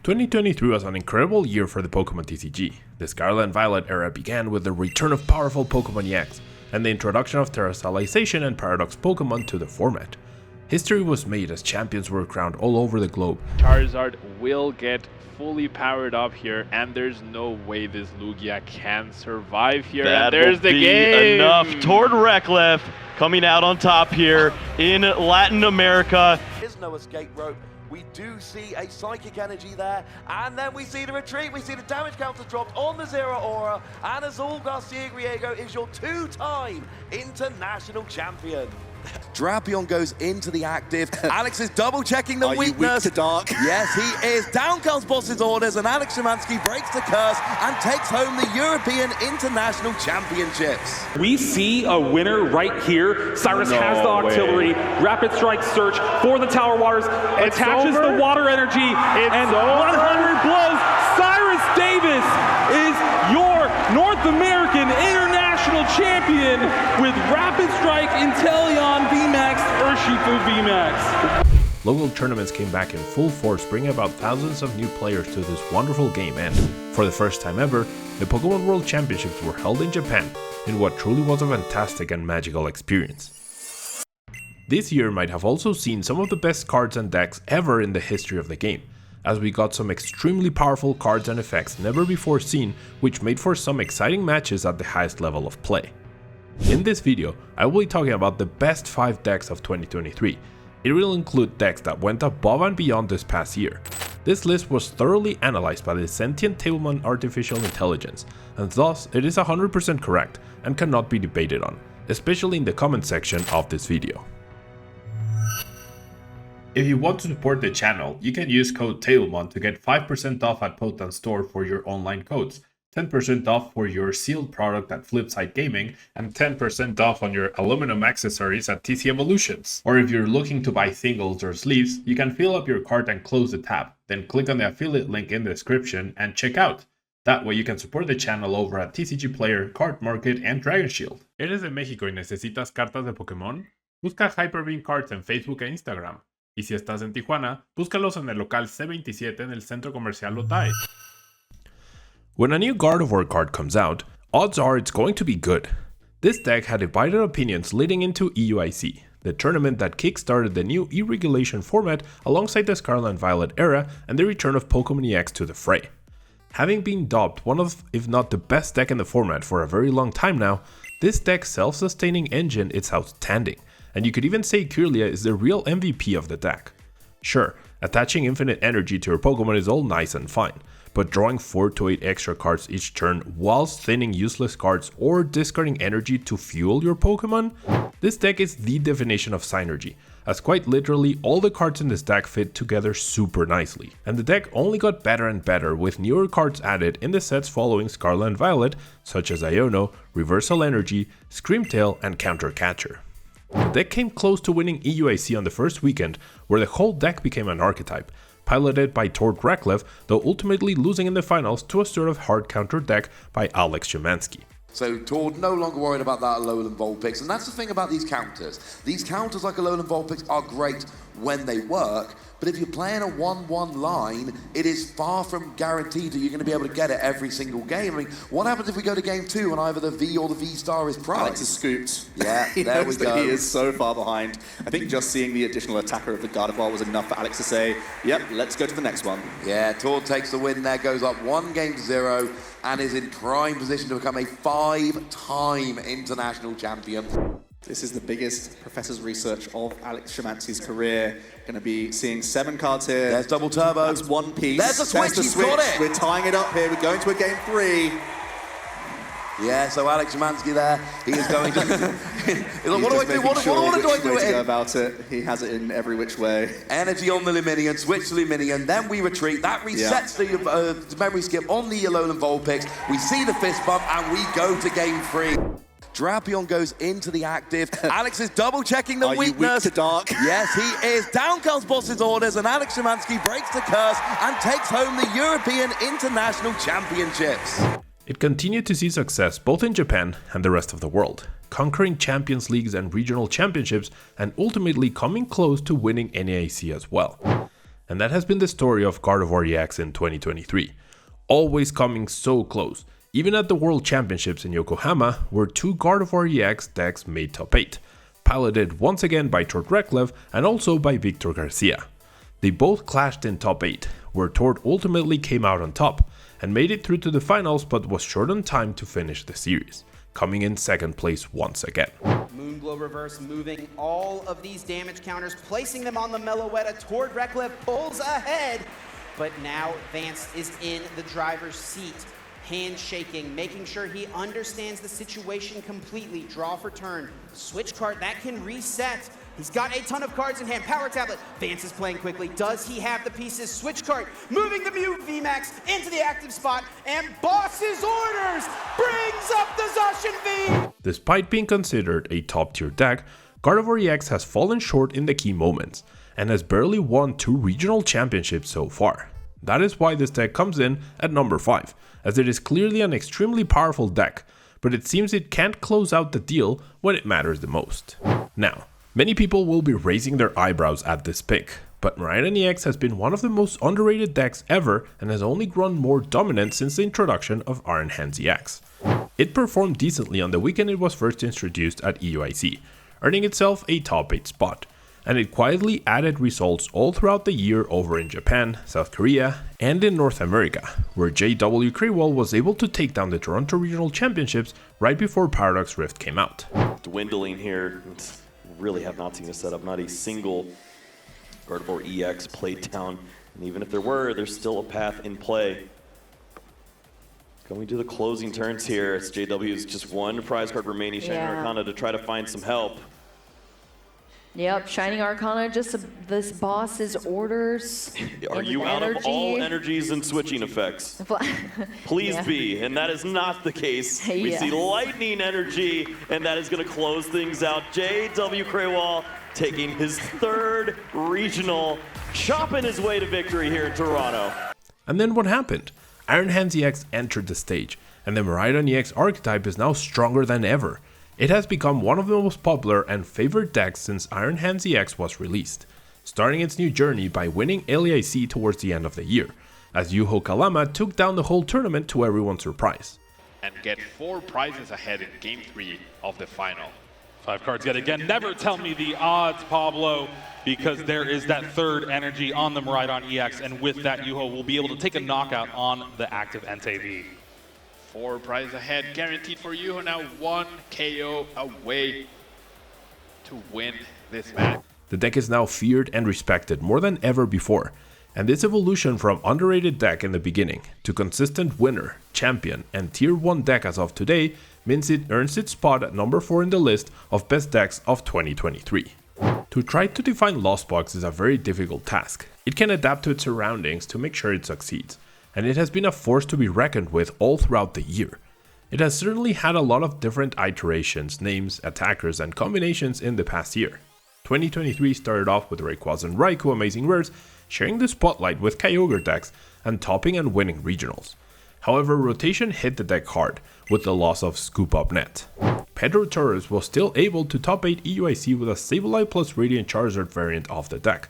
2023 was an incredible year for the Pokemon TCG. The Scarlet and Violet era began with the return of powerful Pokemon EX and the introduction of Terastallization and Paradox Pokemon to the format. History was made as champions were crowned all over the globe. Charizard will get fully powered up here, and there's no way this Lugia can survive here. That and there's will the be game! Enough. Toward Reklev coming out on top here in Latin America. There's no escape rope. We do see a psychic energy there, and then we see the retreat. We see the damage counter dropped on the Zero Aura, and Azul Garcia Griego is your two-time international champion. Drapion goes into the active. Alex is double checking the weakness. You weak to dark? Yes, he is. Down comes Boss's orders, and Alex Szymanski breaks the curse and takes home the European International Championships. We see a winner right here. Cyrus has the artillery. Rapid Strike Search for the Tower Waters. Attaches the water energy. And 100 blows. Cyrus Davis is your North American International Champion with Rapid Strike, Inteleon VMAX, Urshifu VMAX. Local tournaments came back in full force, bringing about thousands of new players to this wonderful game, and for the first time ever, the Pokemon World Championships were held in Japan in what truly was a fantastic and magical experience. This year might have also seen some of the best cards and decks ever in the history of the game, as we got some extremely powerful cards and effects never before seen, which made for some exciting matches at the highest level of play. In this video, I will be talking about the best 5 decks of 2023. It will include decks that went above and beyond this past year. This list was thoroughly analyzed by the sentient tablemon artificial intelligence, and thus it is 100% correct and cannot be debated on, especially in the comment section of this video. If you want to support the channel, you can use code tablemon to get 5% off at Potent Store for your online codes, 10% off for your sealed product at Flipside Gaming, and 10% off on your aluminum accessories at TC Evolutions. Or if you're looking to buy singles or sleeves, you can fill up your cart and close the tab, then click on the affiliate link in the description and check out. That way you can support the channel over at TCG Player, Card Market, and Dragon Shield. ¿Eres de México y necesitas cartas de Pokémon? Busca Hyperbeam Cards en Facebook e Instagram. Y si estás en Tijuana, búscalos en el local C27 en el Centro Comercial Otay. When a new Gardevoir card comes out, odds are it's going to be good. This deck had divided opinions leading into EUIC, the tournament that kickstarted the new e-regulation format alongside the Scarlet and Violet era and the return of Pokemon EX to the fray. Having been dubbed one of, if not the best deck in the format for a very long time now, this deck's self-sustaining engine is outstanding, and you could even say Kirlia is the real MVP of the deck. Sure, attaching infinite energy to your Pokemon is all nice and fine, but drawing 4 to 8 extra cards each turn whilst thinning useless cards or discarding energy to fuel your Pokemon? This deck is the definition of synergy, as quite literally all the cards in this deck fit together super nicely, and the deck only got better and better with newer cards added in the sets following Scarlet and Violet, such as Iono, Reversal Energy, Screamtail, and Counter Catcher. The deck came close to winning EUIC on the first weekend, where the whole deck became an archetype, piloted by Tord Reklev, though ultimately losing in the finals to a sort of hard counter deck by Alex Szymanski. So Tord no longer worried about that Alolan Vulpix, and that's the thing about these counters. These counters like Alolan Vulpix are great when they work, but if you're playing a 1-1 line, it is far from guaranteed that you're going to be able to get it every single game. I mean, what happens if we go to game 2 and either the V or the V-Star is prized? Alex is scooped. Yeah, he there knows we go. That he is so far behind. I think just seeing the additional attacker of the Gardevoir was enough for Alex to say, yep, let's go to the next one. Yeah, Tord takes the win there, goes up 1-0, and is in prime position to become a 5-time international champion. This is the biggest Professor's research of Alex Szymanski's career. Going to be seeing 7 cards here. There's double turbo. That's one piece. There's the switch, he's got it. We're tying it up here. We're going to a game 3. Yeah, so Alex Szymanski there, he is going to... what do I do? What do I do to go about it. He has it in every which way. Energy on the Luminion, switch to Luminion, then we retreat. That resets the memory skip on the Alolan Vulpix. We see the fist bump, and we go to game 3. Drapion goes into the active. Alex is double checking the weakness. You weak to dark? Yes, he is. Down comes Boss's orders, and Alex Szymanski breaks the curse and takes home the European International Championships. It continued to see success both in Japan and the rest of the world, conquering Champions Leagues and regional championships and ultimately coming close to winning NAIC as well. And that has been the story of Gardevoir EX in 2023. Always coming so close, even at the World Championships in Yokohama, where 2 Gardevoir EX decks made top 8, piloted once again by Tord Reklev and also by Victor Garcia. They both clashed in top 8, where Tord ultimately came out on top and made it through to the finals, but was short on time to finish the series, coming in 2nd place once again. Moonglow reverse moving all of these damage counters, placing them on the Meloetta. Tord Reklev pulls ahead, but now Vance is in the driver's seat. Handshaking, making sure he understands the situation completely. Draw for turn, switch card, that can reset. He's got a ton of cards in hand. Power tablet, Vance is playing quickly. Does he have the pieces? Switch card, moving the Mew VMAX into the active spot, and Boss's orders brings up the Zacian V! Despite being considered a top tier deck, Gardevoir EX has fallen short in the key moments, and has barely won 2 regional championships so far. That is why this deck comes in at number 5, as it is clearly an extremely powerful deck, but it seems it can't close out the deal when it matters the most. Now, many people will be raising their eyebrows at this pick, but Miraidon EX has been one of the most underrated decks ever and has only grown more dominant since the introduction of Iron Hands EX. It performed decently on the weekend it was first introduced at EUIC, earning itself a top 8 spot, and it quietly added results all throughout the year over in Japan, South Korea, and in North America, where JW Kraywall was able to take down the Toronto Regional Championships right before Paradox Rift came out. Dwindling here, really have not seen a setup, not a single Gardevoir EX played down, and even if there were, there's still a path in play. Going to the closing turns here, as JW's just 1 prize card remaining, Shining Arcana to try to find some help. Yep, Shining Arcana, just this boss's orders. Are you out of all energies and switching effects? Please be, and that is not the case. We see lightning energy, and that is going to close things out. JW Kraywall taking his 3rd regional, chopping his way to victory here in Toronto. And then what happened? Iron Hands EX entered the stage, and the Miraidon EX archetype is now stronger than ever. It has become one of the most popular and favorite decks since Iron Hands EX was released, starting its new journey by winning LAIC towards the end of the year, as Yuho Kalama took down the whole tournament to everyone's surprise. And get 4 prizes ahead in Game 3 of the final. 5 cards yet again. Never tell me the odds, Pablo, because there is that 3rd energy on the Miraidon EX, and with that, Yuho will be able to take a knockout on the active NTV. 4 prizes ahead, guaranteed for Yuho now. 1 KO away to win this match. The deck is now feared and respected more than ever before, and this evolution from underrated deck in the beginning to consistent winner, champion, and tier 1 deck as of today means it earns its spot at number 4 in the list of best decks of 2023. To try to define Lost Box is a very difficult task. It can adapt to its surroundings to make sure it succeeds, and it has been a force to be reckoned with all throughout the year. It has certainly had a lot of different iterations, names, attackers, and combinations in the past year. 2023 started off with Rayquaza and Raikou Amazing Rares, sharing the spotlight with Kyogre decks and topping and winning regionals. However, rotation hit the deck hard with the loss of Scoop Up Net. Pedro Torres was still able to top 8 EUIC with a Sableye plus Radiant Charizard variant of the deck,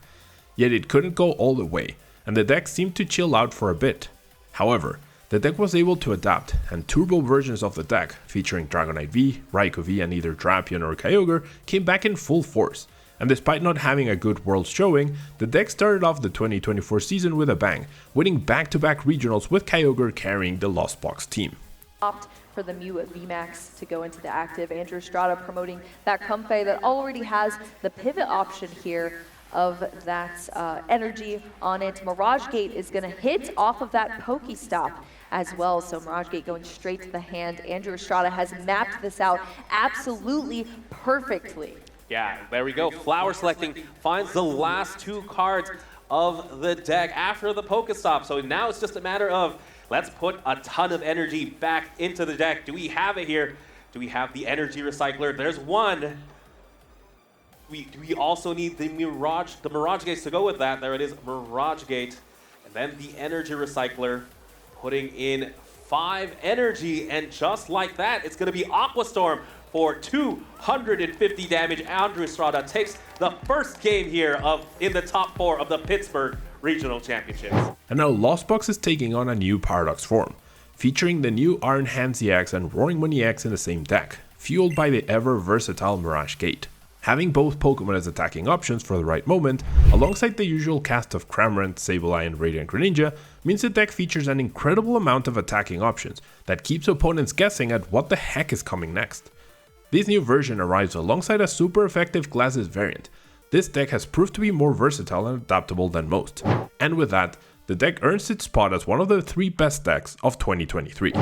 yet it couldn't go all the way, and the deck seemed to chill out for a bit. However, the deck was able to adapt, and turbo versions of the deck, featuring Dragonite V, Raikou V, and either Drapion or Kyogre, came back in full force. And despite not having a good world showing, the deck started off the 2024 season with a bang, winning back-to-back regionals with Kyogre carrying the Lost Box team. Opt for the Mew VMAX to go into the active. Andrew Estrada promoting that Comfey that already has the pivot option here of that energy on it. Mirage Gate is going to hit off of that Pokestop as well, so Mirage Gate going straight to the hand. Andrew Estrada has mapped this out absolutely perfectly. Yeah, there we go. Flower selecting finds the last 2 cards of the deck after the Pokestop. So now it's just a matter of, let's put a ton of energy back into the deck. Do we have it here? Do we have the energy recycler? There's one. We also need the Mirage Gates to go with that. There it is, Mirage Gate. And then the energy recycler putting in 5 energy. And just like that, it's going to be Aqua Storm for 250 damage. Andrew Estrada takes the first game here in the top 4 of the Pittsburgh regional championships. And now Lost Box is taking on a new Paradox form, featuring the new Iron Hands EX and Roaring Money EX in the same deck, fueled by the ever-versatile Mirage Gate. Having both Pokemon as attacking options for the right moment, alongside the usual cast of Cramorant, Sableye and Radiant Greninja, means the deck features an incredible amount of attacking options that keeps opponents guessing at what the heck is coming next. This new version arrives alongside a super effective Glasses variant. This deck has proved to be more versatile and adaptable than most, and with that, the deck earns its spot as one of the 3 best decks of 2023.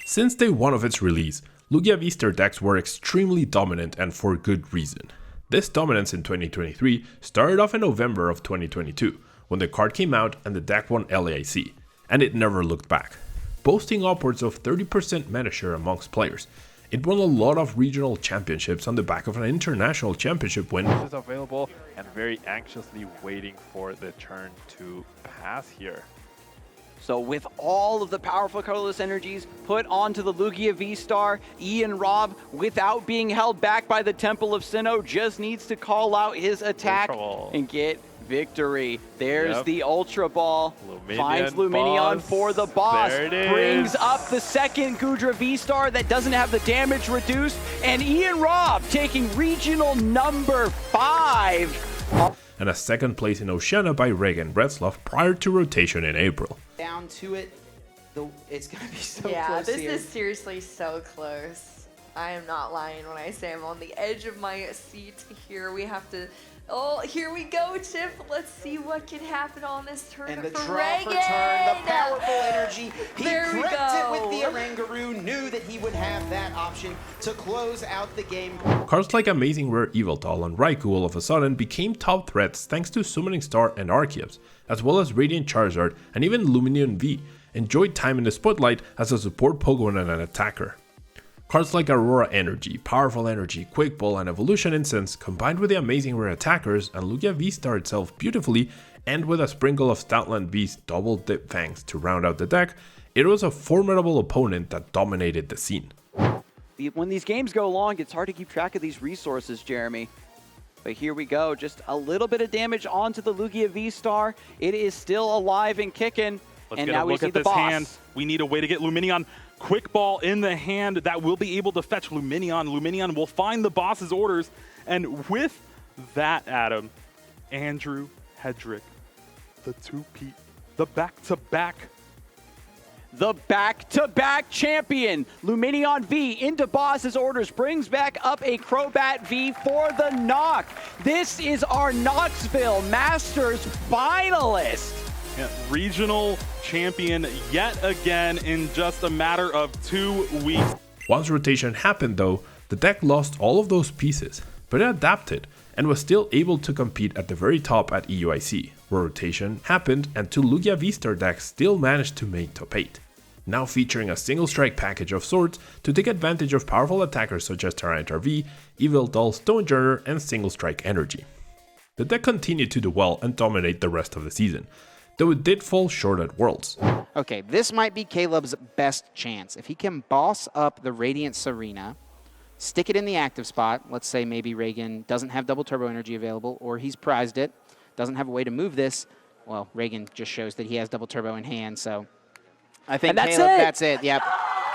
Since day one of its release, Lugia VSTAR decks were extremely dominant and for good reason. This dominance in 2023 started off in November of 2022, when the card came out and the deck won LAIC, and it never looked back. Boasting upwards of 30% meta share amongst players, it won a lot of regional championships on the back of an international championship win. Is available and very anxiously waiting for the turn to pass here. So with all of the powerful colorless energies put onto the Lugia VSTAR, Ian Robb, without being held back by the Temple of Sinnoh, just needs to call out his attack and get victory. There's the Ultra Ball, finds Luminion for the boss, there it is. Brings up the second Goodra VSTAR that doesn't have the damage reduced, and Ian Robb taking regional number 5. And a second place in Oceania by Regan Retzloff prior to rotation in April. Down to it, it's gonna be so close Yeah, this here. is seriously so close. I am not lying when I say I'm on the edge of my seat here. We have to, oh, here we go, Chip. Let's see what can happen on this turn And the for draw Regan. for turn, the powerful energy. He There we gripped go. it with the Oranguru, knew that he would have that option to close out the game. Cards like Amazing Rare Yveltal and Raikou all of a sudden became top threats thanks to Summoning Star and Arceus, as well as Radiant Charizard and even Luminion V enjoyed time in the spotlight as a support Pokemon and an attacker. Cards like Aurora Energy, Powerful Energy, Quick Ball and Evolution Incense combined with the Amazing Rare attackers and Lugia V-Star itself beautifully, and with a sprinkle of Stoutland V's double dip fangs to round out the deck, it was a formidable opponent that dominated the scene. When these games go long, it's hard to keep track of these resources, Jeremy. But here we go, just a little bit of damage onto the Lugia V-Star. It is still alive and kicking. Let's and get now a we look see at the this boss. hand. We need a way to get Luminion. Quick Ball in the hand that will be able to fetch Luminion. Luminion will find the boss's orders. And with that, Adam, Andrew Hedrick, the two-peat, the back-to-back. The back-to-back champion, Luminion V into boss's orders, brings back up a Crobat V for the knock. This is our Knoxville Masters finalist. Yeah, regional champion yet again in just a matter of 2 weeks. Once rotation happened though, the deck lost all of those pieces, but it adapted and was still able to compete at the very top at EUIC, where rotation happened and 2 Lugia V-Star decks still managed to make top 8. Now featuring a single strike package of sorts to take advantage of powerful attackers such as Tyranitar V, Yveltal, Stonejourner and single strike energy. The deck continued to do well and dominate the rest of the season, though it did fall short at Worlds. Okay, this might be Caleb's best chance. If he can boss up the Radiant Serena, stick it in the active spot, let's say maybe Regan doesn't have double turbo energy available, or he's prized it, doesn't have a way to move this, well, Regan just shows that he has double turbo in hand, so I think that's it, yep.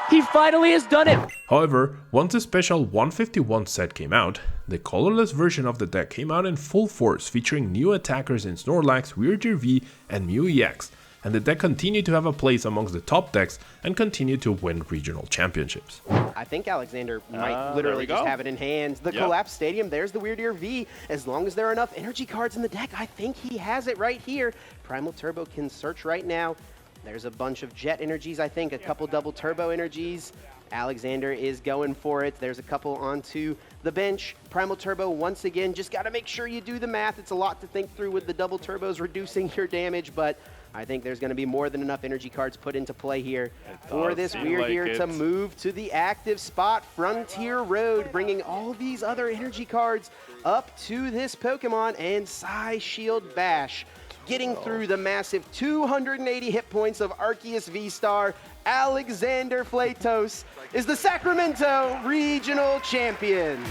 He finally has done it. However, once the special 151 set came out, the colorless version of the deck came out in full force, featuring new attackers in Snorlax, Weirdir V, and Mew EX, and the deck continued to have a place amongst the top decks and continued to win regional championships. I think Alexander might literally just have it in hand. The Collapse Stadium, there's the Weirdir V. As long as there are enough energy cards in the deck, I think he has it right here. Primal Turbo can search right now. There's a bunch of Jet energies, I think, a couple double turbo energies. Alexander is going for it. There's a couple onto the bench. Primal Turbo, once again, just got to make sure you do the math. It's a lot to think through with the double turbos reducing your damage, but I think there's going to be more than enough energy cards put into play here for this Weirdir to move to the active spot. Frontier Road, bringing all these other energy cards up to this Pokemon, and Psy Shield Bash. Getting through the massive 280 hit points of Arceus V-Star, Alexander Flatos is the Sacramento Regional Champion.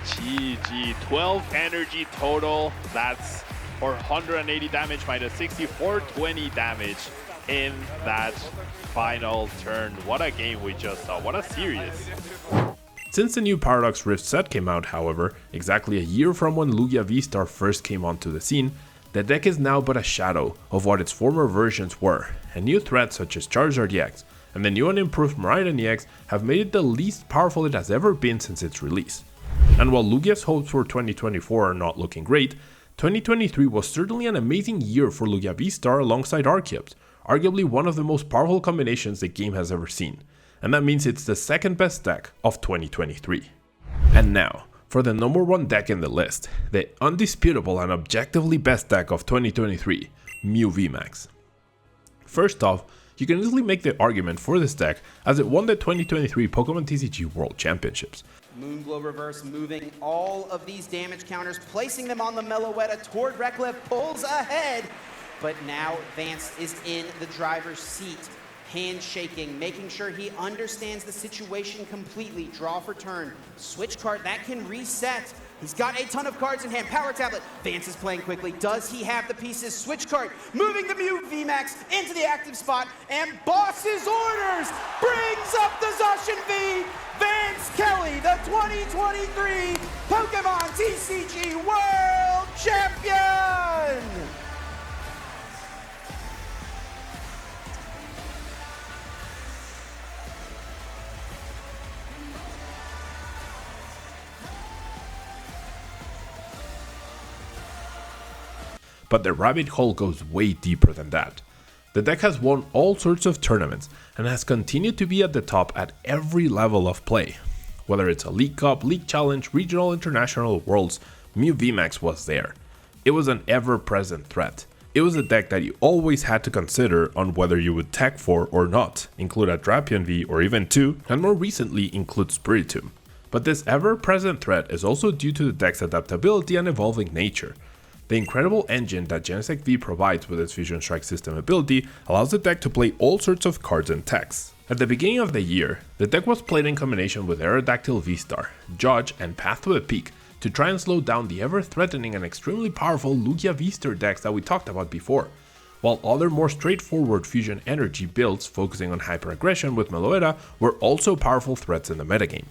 GG, 12 energy total. That's or 180 damage minus 60, 420 damage in that final turn. What a game we just saw, what a series. Since the new Paradox Rift set came out, however, exactly a year from when Lugia VSTAR first came onto the scene, the deck is now but a shadow of what its former versions were, and new threats such as Charizard EX and the new and improved Miraidon EX have made it the least powerful it has ever been since its release. And while Lugia's hopes for 2024 are not looking great, 2023 was certainly an amazing year for Lugia VSTAR alongside Archeops, arguably one of the most powerful combinations the game has ever seen, and that means it's the second best deck of 2023. And now, for the number one deck in the list, the undisputable and objectively best deck of 2023, Mew VMAX. First off, you can easily make the argument for this deck as it won the 2023 Pokemon TCG World Championships. Moonglow Reverse moving all of these damage counters, placing them on the Meloetta toward Reklev, pulls ahead, but now Vance is in the driver's seat. Handshaking, making sure he understands the situation completely. Draw for turn, switch card, that can reset. He's got a ton of cards in hand. Power Tablet, Vance is playing quickly. Does he have the pieces? Switch card, moving the Mew VMAX into the active spot, and Boss's orders brings up the Zacian V. Vance Kelly, the 2023 Pokemon TCG World Champion! But the rabbit hole goes way deeper than that. The deck has won all sorts of tournaments and has continued to be at the top at every level of play. Whether it's a League Cup, League Challenge, Regional, International, Worlds, Mew VMAX was there. It was an ever-present threat. It was a deck that you always had to consider on whether you would tech for or not, include a Drapion V or even two, and more recently include Spiritomb. But this ever-present threat is also due to the deck's adaptability and evolving nature. The incredible engine that Genesect V provides with its Fusion Strike system ability allows the deck to play all sorts of cards and techs. At the beginning of the year, the deck was played in combination with Aerodactyl VSTAR, Judge, and Path to the Peak to try and slow down the ever-threatening and extremely powerful Lugia VSTAR decks that we talked about before, while other more straightforward Fusion Energy builds focusing on hyper-aggression with Meloetta were also powerful threats in the metagame.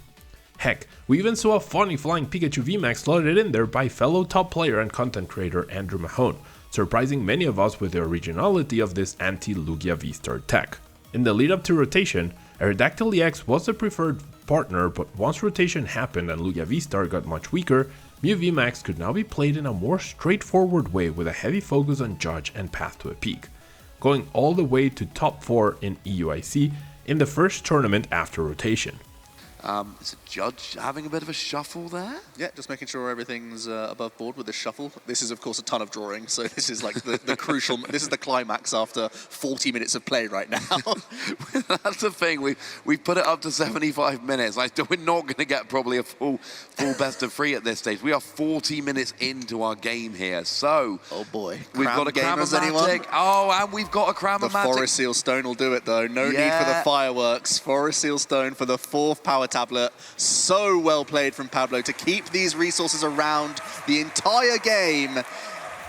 Heck, we even saw a funny flying Pikachu VMAX slotted in there by fellow top player and content creator Andrew Mahone, surprising many of us with the originality of this anti-Lugia VSTAR tech. In the lead up to rotation, Aerodactyl EX was the preferred partner, but once rotation happened and Lugia VSTAR got much weaker, Mew VMAX could now be played in a more straightforward way with a heavy focus on Judge and Path to a Peak, going all the way to top 4 in EUIC in the first tournament after rotation. Is it Judge having a bit of a shuffle there? Yeah, just making sure everything's above board with the shuffle. This is, of course, a ton of drawing, so this is like the crucial, this is the climax after 40 minutes of play right now. That's the thing, we've put it up to 75 minutes. We're not going to get probably a full best of 3 at this stage. We are 40 minutes into our game here, so... Oh boy. We've got a Cram-O-Matic. Oh, and we've got a Cram-O-Matic. The Forest Seal Stone will do it, though. No need for the fireworks. Forest Seal Stone for the 4th power tablet. So well played from Pablo to keep these resources around the entire game.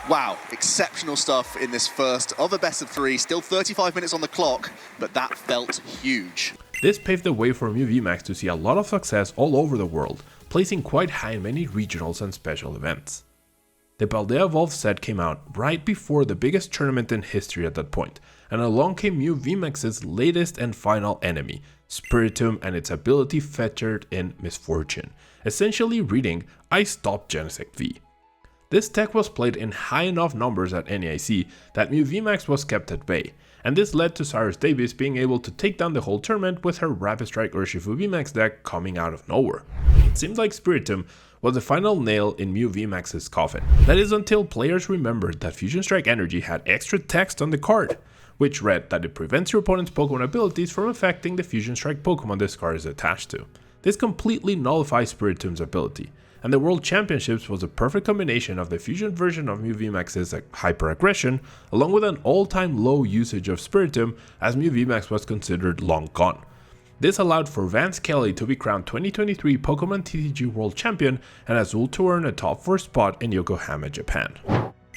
Wow, exceptional stuff in this first of a best of 3. Still 35 minutes on the clock, but that felt huge. This paved the way for Mew VMAX to see a lot of success all over the world, placing quite high in many regionals and special events. The Paldea Evolved set came out right before the biggest tournament in history at that point, and along came Mew VMAX's latest and final enemy, Spiritomb, and its ability featured in Misfortune, essentially reading, "I stopped Genesect V." This tech was played in high enough numbers at NEIC that Mew VMAX was kept at bay, and this led to Cyrus Davis being able to take down the whole tournament with her Rapid Strike Urshifu VMAX deck coming out of nowhere. It seems like Spiritomb was the final nail in Mew VMAX's coffin. That is until players remembered that Fusion Strike Energy had extra text on the card, which read that it prevents your opponent's Pokemon abilities from affecting the Fusion Strike Pokemon this card is attached to. This completely nullifies Spiritomb's ability, and the World Championships was a perfect combination of the Fusion version of Mew VMAX's hyper-aggression, along with an all-time low usage of Spiritomb, as Mew VMAX was considered long gone. This allowed for Vance Kelly to be crowned 2023 Pokemon TCG World Champion and Azul to earn a top 4 spot in Yokohama, Japan.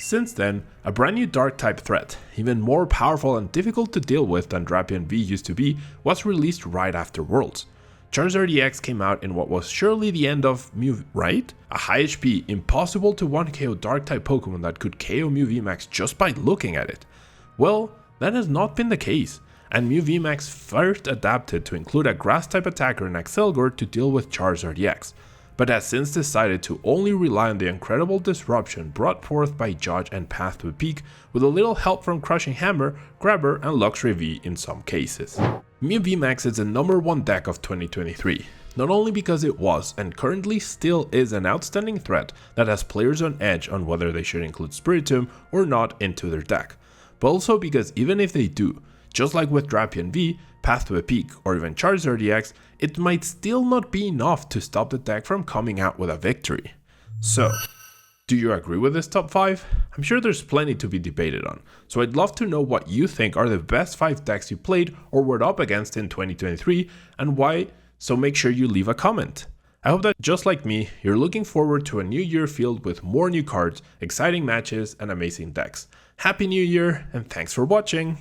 Since then, a brand new Dark-type threat, even more powerful and difficult to deal with than Drapion V used to be, was released right after Worlds. Charizard EX came out in what was surely the end of Mew, right? A high HP, impossible to 1-KO Dark-type Pokemon that could KO Mew VMAX just by looking at it. Well, that has not been the case, and Mew VMAX first adapted to include a Grass-type attacker in Accelgor to deal with Charizard EX, but has since decided to only rely on the incredible disruption brought forth by Judge and Path to a Peak, with a little help from Crushing Hammer, Grabber and Luxray V in some cases. Mew VMAX is the #1 deck of 2023, not only because it was and currently still is an outstanding threat that has players on edge on whether they should include Spiritomb or not into their deck, but also because even if they do, just like with Drapion V, Path to a Peak, or even Charizard EX, it might still not be enough to stop the deck from coming out with a victory. So, do you agree with this top 5? I'm sure there's plenty to be debated on, so I'd love to know what you think are the best 5 decks you played or were up against in 2023 and why, so make sure you leave a comment. I hope that just like me, you're looking forward to a new year filled with more new cards, exciting matches and amazing decks. Happy New Year and thanks for watching!